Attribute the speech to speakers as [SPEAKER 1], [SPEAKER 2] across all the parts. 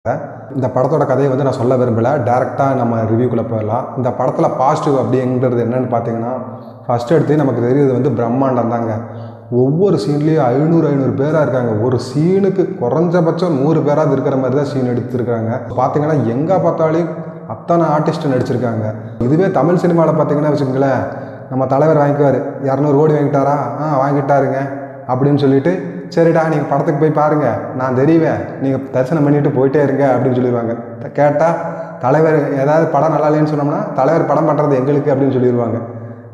[SPEAKER 1] இந்த படத்தோட கதையை வந்து நான் சொல்ல விரும்பலை, டேரெக்டாக நம்ம ரிவ்யூக்குள்ளே போயிடலாம். இந்த படத்தில் பாசிட்டிவ் அப்படிங்கிறது என்னென்னு பார்த்தீங்கன்னா, ஃபஸ்ட்டு எடுத்து நமக்கு தெரியுது வந்து பிரம்மாண்டம் தாங்க. ஒவ்வொரு சீன்லேயும் 500 பேராக இருக்காங்க. ஒரு சீனுக்கு குறைஞ்சபட்சம் 100 பேராவது இருக்கிற மாதிரி தான் சீன் எடுத்துருக்காங்க. பார்த்தீங்கன்னா எங்கே பார்த்தாலும் அத்தனை ஆர்டிஸ்ட் நடிச்சிருக்காங்க. இதுவே தமிழ் சினிமாவில் பார்த்தீங்கன்னா வச்சுக்கோங்களேன், நம்ம தலைவர் வாங்கிக்குவார், 200 கோடி வாங்கிட்டாரா, வாங்கிட்டாருங்க அப்படின்னு சொல்லிட்டு, சரிடா நீங்கள் படத்துக்கு போய் பாருங்கள், நான் தெரிவேன், நீங்கள் தரிசனம் பண்ணிவிட்டு போயிட்டே இருங்க அப்படின்னு சொல்லிடுவாங்க. கேட்டால் தலைவர் ஏதாவது படம் நல்லா இல்லைன்னு சொன்னோம்னா, தலைவர் படம் பண்ணுறது எங்களுக்கு அப்படின்னு சொல்லிடுவாங்க.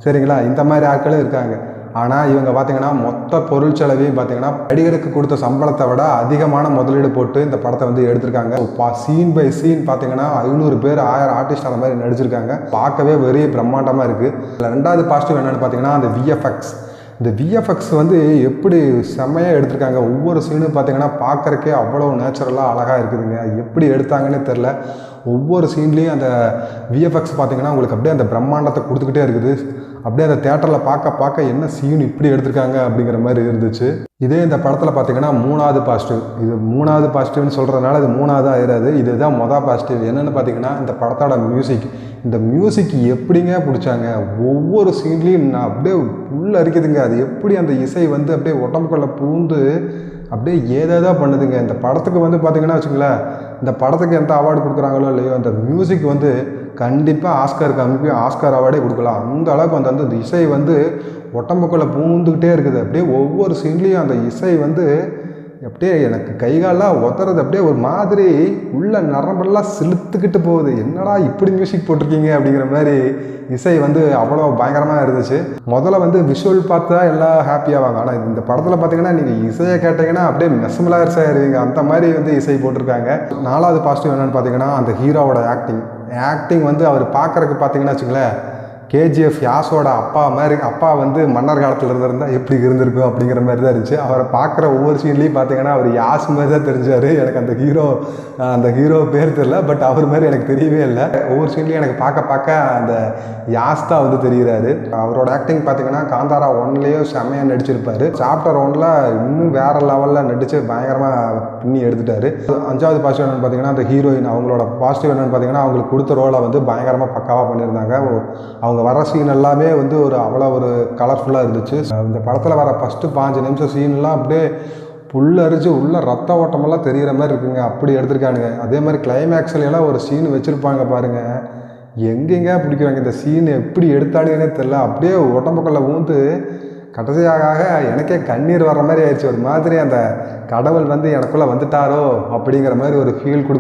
[SPEAKER 1] சரிங்களா, இந்த மாதிரி ஆட்களும் இருக்காங்க. ஆனால் இவங்க பார்த்தீங்கன்னா மொத்த பொருள் செலவையும் பார்த்தீங்கன்னா நடிகருக்கு கொடுத்த சம்பளத்தை விட அதிகமான முதலீடு போட்டு இந்த படத்தை வந்து எடுத்திருக்காங்க. சீன் பை சீன் பார்த்தீங்கன்னா 500 பேர் 1000 ஆர்டிஸ்ட் அந்த மாதிரி நடிச்சிருக்காங்க. பார்க்கவே வெறிய பிரம்மாண்டமாக இருக்குது. ரெண்டாவது பாசிட்டிவ் என்னென்னு பார்த்தீங்கன்னா அந்த விஎஃப்எக்ஸ். இந்த விஎஃப்எக்ஸ் வந்து எப்படி செம்மையாக எடுத்திருக்காங்க. ஒவ்வொரு சீனும் பார்த்தீங்கன்னா பார்க்குறக்கே அவ்வளோ நேச்சுரலாக அழகாக இருக்குதுங்க. எப்படி எடுத்தாங்கன்னு தெரில. ஒவ்வொரு சீன்லேயும் அந்த விஎஃப்எக்ஸ் பார்த்தீங்கன்னா உங்களுக்கு அப்படியே அந்த பிரம்மாண்டத்தை கொடுத்துக்கிட்டே இருக்குது. அப்படியே அந்த தேட்டரில் பார்க்க என்ன சீன் இப்படி எடுத்திருக்காங்க அப்படிங்கிற மாதிரி இருந்துச்சு. இதே இந்த படத்தில் பார்த்தீங்கன்னா மூணாவது பாசிட்டிவ். இது மூணாவது பாசிட்டிவ்னு சொல்கிறதுனால இது மூணாவது ஆயிடாது. இதுதான் மொதல் பாசிட்டிவ். என்னென்னு பார்த்தீங்கன்னா இந்த படத்தோட மியூசிக். இந்த மியூசிக் எப்படிங்க பிடிச்சாங்க. ஒவ்வொரு சீன்லேயும் நான் அப்படியே உள்ள இருக்குதுங்க. அது எப்படி அந்த இசை வந்து அப்படியே உடம்புக்குள்ளே பூந்து அப்படியே ஏதேதோ பண்ணுதுங்க. இந்த படத்துக்கு வந்து பார்த்திங்கன்னா வச்சுங்களேன், இந்த படத்துக்கு எந்த அவார்டு கொடுக்குறாங்களோ இல்லையோ, அந்த மியூசிக் வந்து கண்டிப்பாக ஆஸ்காருக்கு அனுப்பி ஆஸ்கார் அவார்டே கொடுக்கலாம். அந்த அளவுக்கு வந்து அந்த இசை வந்து உடம்புக்குள்ளே பூந்துக்கிட்டே இருக்குது. அப்படியே ஒவ்வொரு சீன்லேயும் அந்த இசை வந்து அப்படியே எனக்கு கைகாலெலாம் உதறது. அப்படியே ஒரு மாதிரி உள்ள நரம்பெல்லாம் செலுத்துக்கிட்டு போகுது. என்னடா இப்படி மியூசிக் போட்டிருக்கீங்க அப்படிங்கிற மாதிரி இசை வந்து அவ்வளோ பயங்கரமாக இருந்துச்சு. முதல்ல வந்து விஷுவல் பார்த்தா எல்லாம் ஹாப்பியாவாங்க. ஆனால் இந்த படத்தில் பார்த்தீங்கன்னா நீங்கள் இசையை கேட்டிங்கன்னா அப்படியே மெஸ்மலைஸ் ஆகிடுவீங்க. அந்த மாதிரி வந்து இசை போட்டிருக்காங்க. நாலாவது பாசிட்டிவ் என்னென்னு பார்த்தீங்கன்னா அந்த ஹீரோவோட ஆக்டிங் வந்து அவர் பார்க்குறதுக்கு பார்த்தீங்கன்னா வச்சுங்களேன், கேஜிஎஃப் யாஸோட அப்பா வந்து மன்னர் காலத்தில் இருந்திருந்தால் எப்படி இருந்திருக்கும் அப்படிங்கிற மாதிரி தான் இருந்துச்சு. அவரை பார்க்குற ஒவ்வொரு சீன்லேயும் பார்த்தீங்கன்னா அவர் யாஸ் மாதிரி தான் தெரிஞ்சார். எனக்கு அந்த ஹீரோ பேர் தெரியல, பட் அவர் மாதிரி எனக்கு தெரியவே இல்லை. ஒவ்வொரு சீன்லேயும் எனக்கு பார்க்க அந்த யாஸ் தான் வந்து தெரிகிறாரு. அவரோட ஆக்டிங் பார்த்தீங்கன்னா காந்தாரா 1லேயே செம்மையாக நடிச்சிருப்பார். சாப்டர் 1ல் இன்னும் வேறு லெவலில் நடித்து பயங்கரமாக பின்னி எடுத்துட்டார். 5வது பாசிட்டிவ் என்னென்னு பார்த்தீங்கன்னா அந்த ஹீரோயின். அவங்களோட பாசிட்டிவ் என்னென்னு பார்த்தீங்கன்னா அவங்களுக்கு கொடுத்த ரோலை வந்து பயங்கரமாக பக்காவாக பண்ணியிருந்தாங்க. அவங்க வர சீன் எல்லாமே வந்து அவ்வளோ ஒரு கலர்ஃபுல்லாக இருந்துச்சு. இந்த படத்தில் வர ஃபஸ்ட்டு 5 நிமிஷம் சீன்லாம் அப்படியே புல்லரிச்சு உள்ள ரத்த ஓட்டமெல்லாம் தெரிகிற மாதிரி இருக்குங்க. அப்படி எடுத்திருக்கானுங்க. அதே மாதிரி கிளைமேக்ஸ்லாம் ஒரு சீன் வச்சுருப்பாங்க பாருங்கள், எங்கெங்க பிடிக்கிறாங்க. இந்த சீன் எப்படி எடுத்தாலுன்னே தெரில. அப்படியே உடம்புக்குள்ளே ஊந்து கடைசியாக எனக்கே கண்ணீர் வர்ற மாதிரி ஆயிடுச்சு. ஒரு மாதிரி அந்த கடவுள் வந்து எனக்குள்ளே வந்துட்டாரோ அப்படிங்கிற மாதிரி ஒரு ஃபீல் கொடுக்க